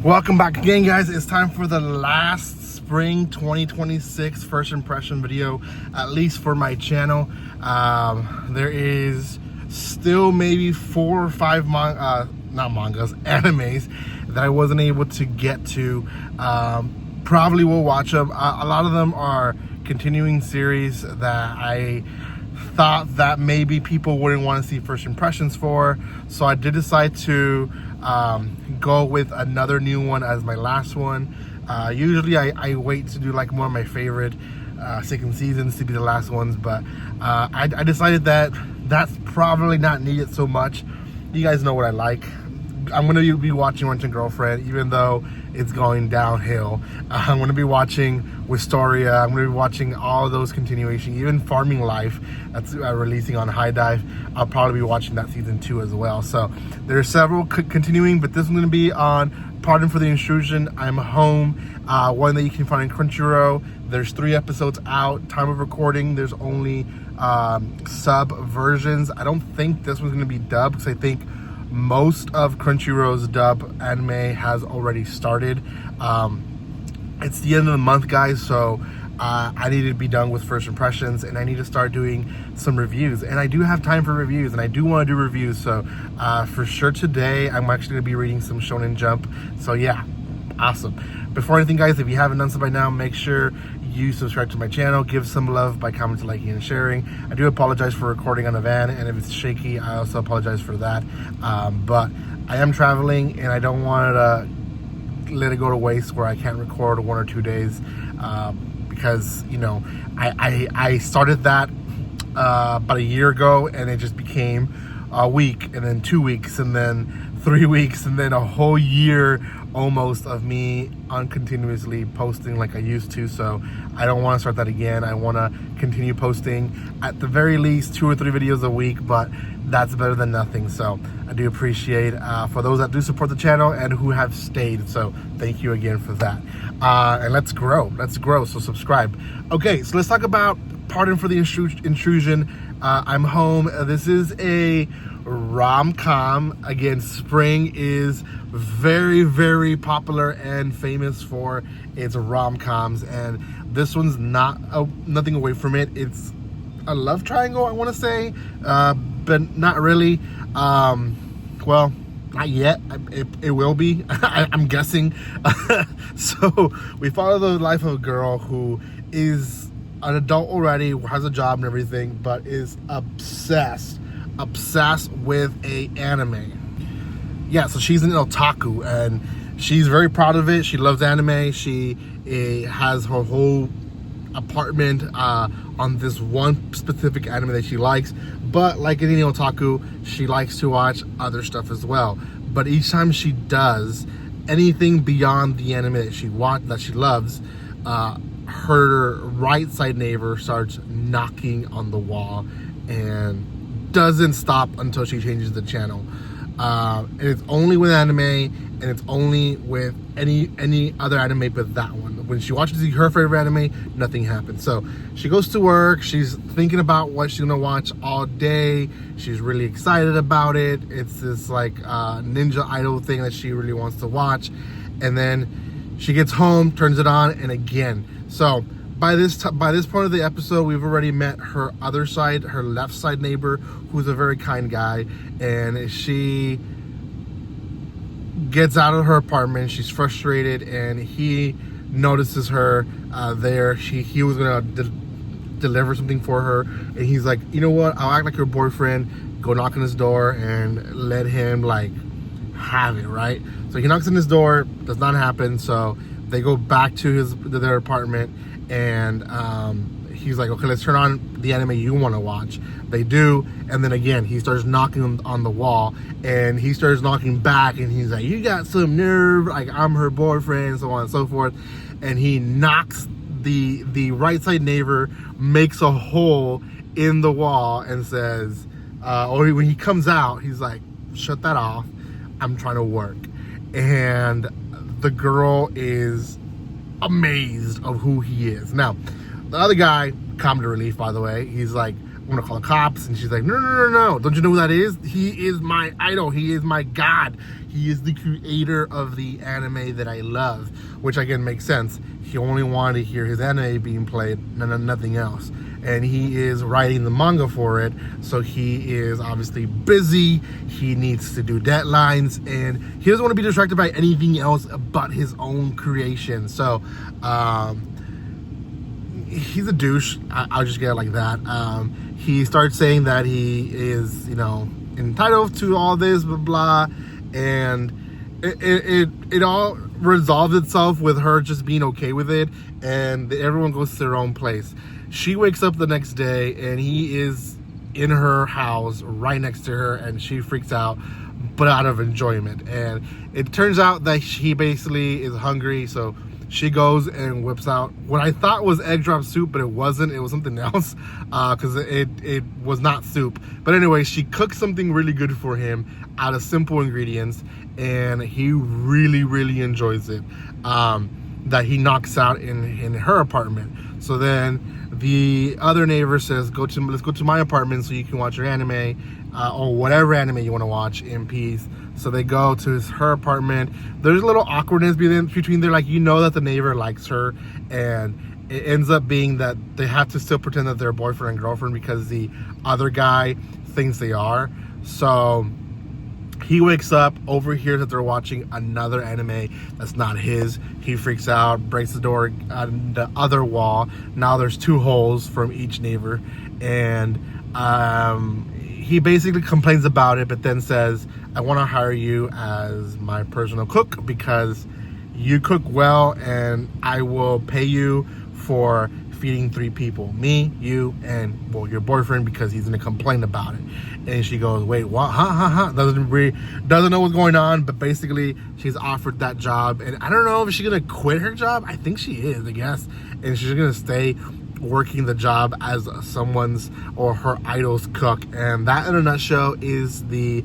Welcome back again, guys. It's time for the last spring 2026 first impression video, at least for my channel. There is still maybe 4 or 5 animes that I wasn't able to get to. Probably will watch them. A lot of them are continuing series that I thought that maybe people wouldn't want to see first impressions for, so I did decide to go with another new one as my last one. Usually I wait to do like one of my favorite second seasons to be the last ones, but I decided that that's probably not needed so much. You guys know what I like. I'm going to be watching Rent a Girlfriend, even though it's going downhill. I'm going to be watching Wisteria. I'm going to be watching all of those continuation, even Farming Life that's releasing on High Dive. I'll probably be watching that season 2 as well. So there's several continuing, but this is going to be on Pardon for the Intrusion, I'm Home, one that you can find in Crunchyroll. There's 3 episodes out. Time of recording, there's only sub versions. I don't think this one's going to be dubbed, because I think most of Crunchyroll's dub anime has already started. It's the end of the month, guys, so I need to be done with first impressions, and I need to start doing some reviews. And I do have time for reviews, and I do want to do reviews. So for sure today, I'm actually going to be reading some Shonen Jump. So yeah, awesome. Before anything, guys, if you haven't done so by now, make sure you subscribe to my channel, give some love by commenting, liking, and sharing. I do apologize for recording on a van, and if it's shaky, I also apologize for that. But I am traveling, and I don't want to let it go to waste where I can't record 1 or 2 days, because, you know, I started that about a year ago, and it just became a week, and then 2 weeks, and then 3 weeks, and then a whole year almost of me uncontinuously posting like I used to. So I don't want to start that again. I want to continue posting at the very least 2 or 3 videos a week, but that's better than nothing. So I do appreciate for those that do support the channel and who have stayed. So thank you again for that. And let's grow. So subscribe. Okay, so let's talk about Pardon for the Intrusion. I'm Home. This is a rom-com. Again, spring is very, very popular and famous for its rom-coms, and this one's not nothing away from it. It's a love triangle, I want to say, but not really. Well, not yet. It will be. I'm guessing. So we follow the life of a girl who is an adult already, has a job and everything, but is obsessed with a anime. Yeah, so she's an otaku, and she's very proud of it. She loves anime. She has her whole apartment on this one specific anime that she likes. But like any otaku, she likes to watch other stuff as well. But each time she does anything beyond the anime that she loves, her right side neighbor starts knocking on the wall and doesn't stop until she changes the channel. And it's only with anime, and it's only with any other anime but that one. When she watches her favorite anime, nothing happens. So she goes to work, she's thinking about what she's gonna watch all day. She's really excited about it. It's this like ninja idol thing that she really wants to watch. And then she gets home, turns it on, and again. So by this point of the episode, we've already met her other side, her left side neighbor, who's a very kind guy, and she gets out of her apartment. She's frustrated, and he notices her there. He was gonna deliver something for her, and he's like, you know what? I'll act like your boyfriend. Go knock on his door and let him like have it, right? So he knocks on his door. Does not happen. So they go back to their apartment. And he's like, okay, let's turn on the anime you want to watch. They do, and then again he starts knocking on the wall, and he starts knocking back, and he's like, you got some nerve, like I'm her boyfriend, so on and so forth. And he knocks the right side neighbor, makes a hole in the wall, and says, or when he comes out, he's like, shut that off, I'm trying to work. And the girl is amazed of who he is. Now, the other guy, comedy relief, by the way, he's like, I'm gonna call the cops. And she's like, no. Don't you know who that is? He is my idol. He is my god. He is the creator of the anime that I love, which again makes sense. He only wanted to hear his anime being played, nothing else. And he is writing the manga for it, so he is obviously busy. He needs to do deadlines, and he doesn't want to be distracted by anything else but his own creation. So he's a douche. I'll just get it like that. He starts saying that he is, entitled to all this, blah blah, and it all resolves itself with her just being okay with it, and everyone goes to their own place. She wakes up the next day and he is in her house right next to her, and she freaks out, but out of enjoyment. And it turns out that he basically is hungry, so she goes and whips out what I thought was egg drop soup, but it wasn't. It was something else, because it was not soup. But anyway, she cooks something really good for him out of simple ingredients, and he really, really enjoys it. That he knocks out in her apartment. So then the other neighbor says, let's go to my apartment so you can watch your anime, or whatever anime you want to watch in peace. So they go to her apartment. There's a little awkwardness between there, like, that the neighbor likes her, and it ends up being that they have to still pretend that they're boyfriend and girlfriend because the other guy thinks they are. So he wakes up, overhears that they're watching another anime that's not his. He freaks out, breaks the door on the other wall. Now there's 2 holes from each neighbor, and he basically complains about it, but then says, I want to hire you as my personal cook because you cook well, and I will pay you for feeding 3 people, me, you, and your boyfriend, because he's gonna complain about it. And she goes, wait, what? Doesn't know what's going on, but basically she's offered that job, and I don't know if she's gonna quit her job. I think she is, I guess, and she's gonna stay working the job as someone's or her idol's cook. And that, in a nutshell, is the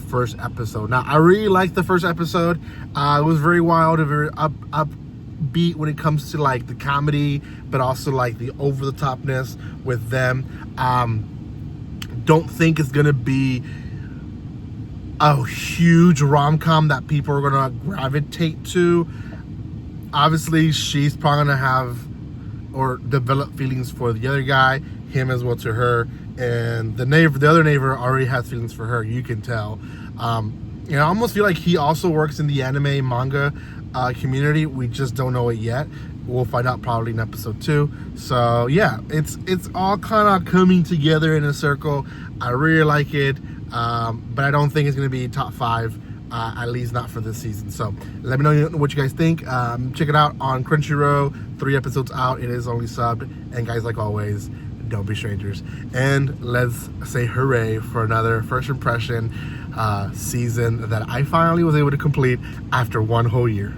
first episode. Now, I really liked the first episode. It was very wild and very upbeat when it comes to like the comedy, but also like the over the topness with them. Don't think it's gonna be a huge rom-com that people are gonna gravitate to. Obviously, she's probably gonna have or develop feelings for the other guy, him as well to her, and the other neighbor already has feelings for her. You can tell. I almost feel like he also works in the anime manga community. We just don't know it yet. We'll find out probably in episode 2. So yeah, it's all kind of coming together in a circle. I really like it, but I don't think it's going to be top 5, at least not for this season. So let me know what you guys think. Check it out on Crunchyroll. 3 episodes out. It is only subbed. And guys, like always, don't be strangers. And let's say hooray for another first impression season that I finally was able to complete after 1 whole year.